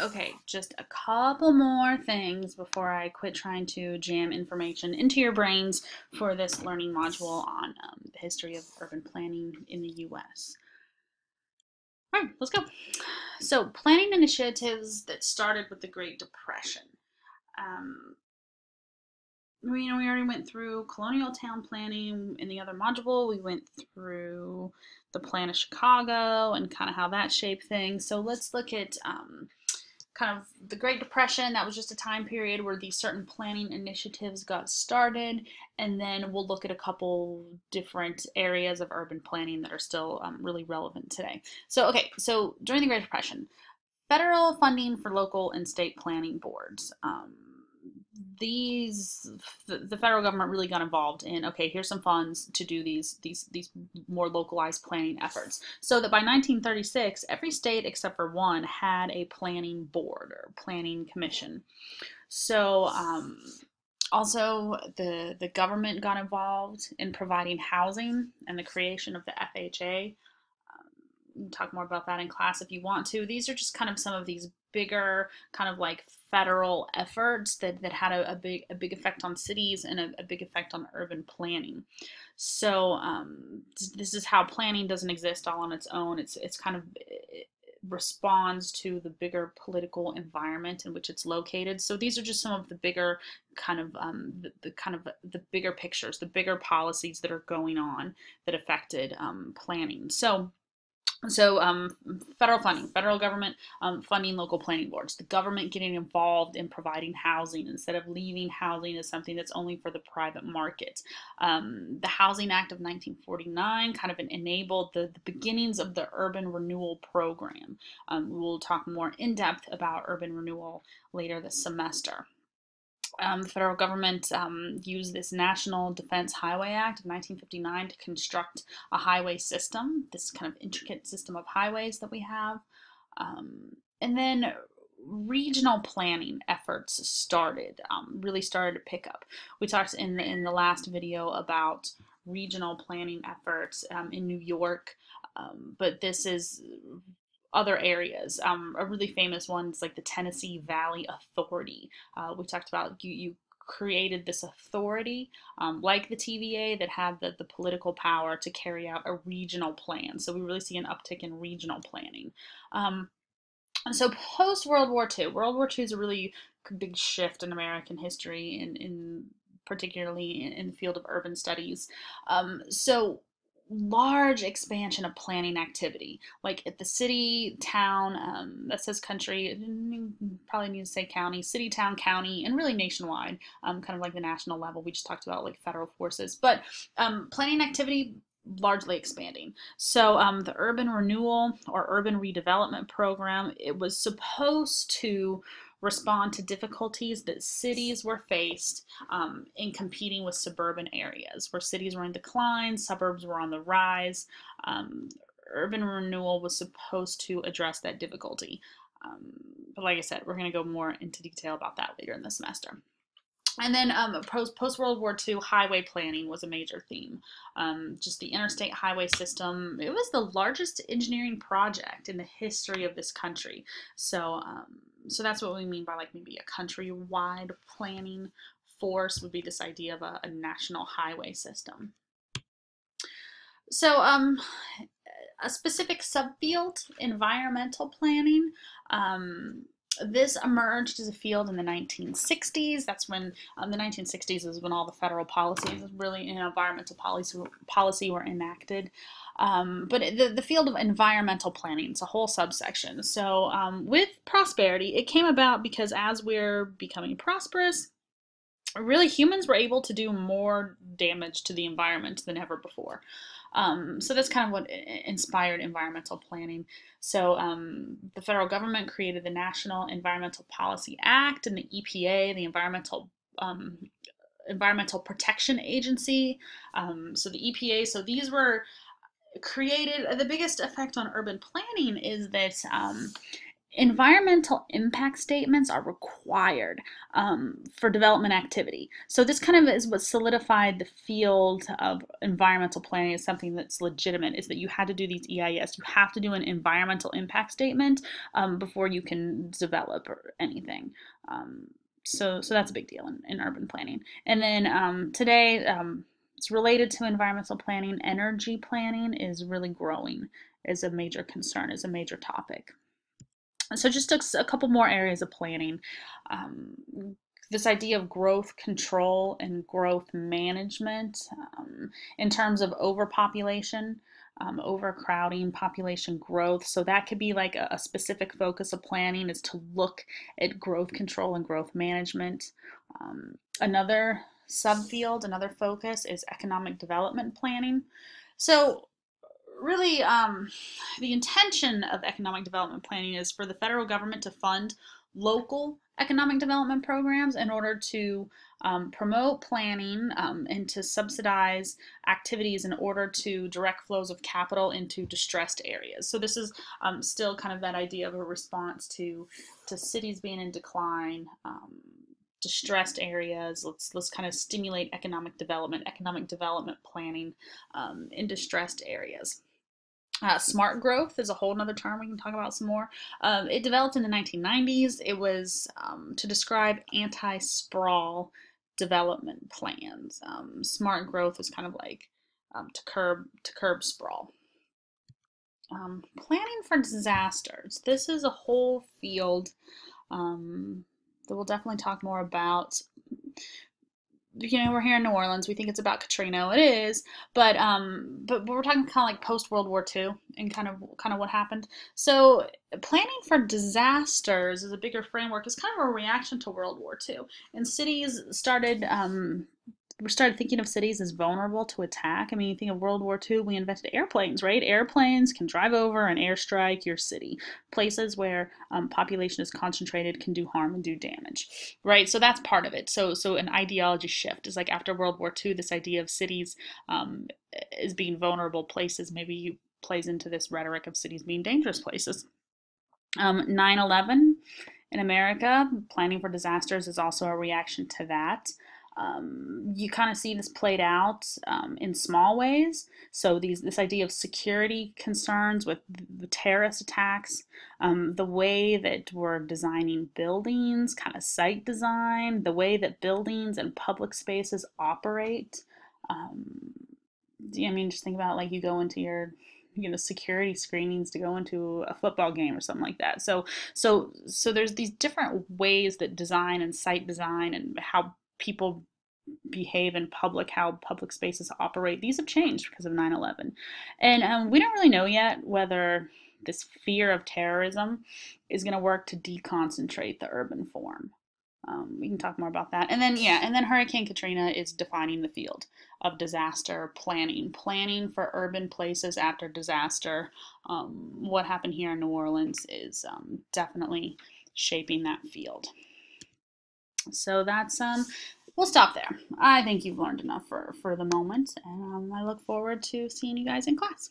Okay, just a couple more things before I quit trying to jam information into your brains for this learning module on the history of urban planning in the US. All right, let's go. So, planning initiatives that started with the Great Depression. Um, we already went through colonial town planning in the other module. We went through the plan of Chicago and kind of how that shaped things. So let's look at kind of the Great Depression. That was just a time period where these certain planning initiatives got started, and then we'll look at a couple different areas of urban planning that are still really relevant today. So during the Great Depression, federal funding for local and state planning boards. These the federal government really got involved in, okay, here's some funds to do these more localized planning efforts, so that by 1936 every state except for one had a planning board or planning commission. So also the government got involved in providing housing and the creation of the FHA. Talk more about that in class if you want to. These are just kind of some of these bigger kind of like federal efforts that had a big effect on cities and a big effect on urban planning. So this is how planning doesn't exist all on its own. It's kind of it responds to the bigger political environment in which it's located. So these are just some of the bigger kind of the bigger pictures, the bigger policies that are going on that affected planning. So federal funding, federal government funding local planning boards, the government getting involved in providing housing instead of leaving housing as something that's only for the private market. The Housing Act of 1949 kind of enabled the beginnings of the urban renewal program. We'll talk more in depth about urban renewal later this semester. The federal government used this National Defense Highway Act of 1959 to construct a highway system, this kind of intricate system of highways that we have. And then regional planning efforts really started to pick up. We talked in the last video about regional planning efforts in New York, but this is other areas. A really famous one is like the Tennessee Valley Authority. We talked about you created this authority, like the TVA, that had the political power to carry out a regional plan. So we really see an uptick in regional planning. And so post World War II, World War II is a really big shift in American history, in particularly in the field of urban studies. So large expansion of planning activity, like at the city, town, that says country, probably need to say county, city, town, county, and really nationwide, kind of like the national level. We just talked about like federal forces, but planning activity largely expanding. So the urban renewal or urban redevelopment program, it was supposed to respond to difficulties that cities were faced in competing with suburban areas, where cities were in decline, suburbs were on the rise. Urban renewal was supposed to address that difficulty. But like I said, we're going to go more into detail about that later in the semester. And then post World War II, highway planning was a major theme. Just the interstate highway system, it was the largest engineering project in the history of this country. So that's what we mean by like maybe a countrywide planning force would be this idea of a national highway system. So a specific subfield, environmental planning. This emerged as a field in the 1960s. That's when the 1960s is when all the federal policies really in environmental policy were enacted. But the field of environmental planning, it's a whole subsection. So with prosperity, it came about because as we're becoming prosperous, really humans were able to do more damage to the environment than ever before. So that's kind of what inspired environmental planning. So the federal government created the National Environmental Policy Act and the EPA, the Environmental Protection Agency. So the EPA, so these were created. The biggest effect on urban planning is that Environmental impact statements are required for development activity. So this kind of is what solidified the field of environmental planning as something that's legitimate, is that you had to do these EIS. You have to do an environmental impact statement before you can develop or anything. So that's a big deal in urban planning. And then today, it's related to environmental planning. Energy planning is really growing as a major concern, as a major topic. So just a couple more areas of planning. This idea of growth control and growth management in terms of overpopulation, overcrowding, population growth. So that could be like a specific focus of planning, is to look at growth control and growth management. Another subfield, another focus is economic development planning. So really, the intention of economic development planning is for the federal government to fund local economic development programs in order to promote planning and to subsidize activities in order to direct flows of capital into distressed areas. So this is still kind of that idea of a response to cities being in decline, distressed areas. Let's kind of stimulate economic development planning in distressed areas. Smart growth is a whole nother term we can talk about some more. It developed in the 1990s. It was to describe anti-sprawl development plans. Smart growth was kind of like to curb sprawl. Planning for disasters. This is a whole field that we'll definitely talk more about. We're here in New Orleans. We think it's about Katrina. It is, but we're talking kind of like post World War II and kind of what happened. So planning for disasters is a bigger framework. It's kind of a reaction to World War II, and cities started. We started thinking of cities as vulnerable to attack. I mean, you think of World War II, we invented airplanes, right? Airplanes can drive over and airstrike your city. Places where population is concentrated can do harm and do damage, right? So that's part of it. So an ideology shift is like after World War II, this idea of cities as being vulnerable places maybe plays into this rhetoric of cities being dangerous places. 9/11 in America, planning for disasters is also a reaction to that. You kind of see this played out in small ways. So this idea of security concerns with the terrorist attacks, the way that we're designing buildings, kind of site design, the way that buildings and public spaces operate. I mean, just think about like you go into your security screenings to go into a football game or something like that. So there's these different ways that design and site design and how people behave in public, how public spaces operate, these have changed because of 9/11. And we don't really know yet whether this fear of terrorism is going to work to deconcentrate the urban form. We can talk more about that. And then Hurricane Katrina is defining the field of disaster planning for urban places after disaster. What happened here in New Orleans is definitely shaping that field. So that's we'll stop there. I think you've learned enough for the moment, and I look forward to seeing you guys in class.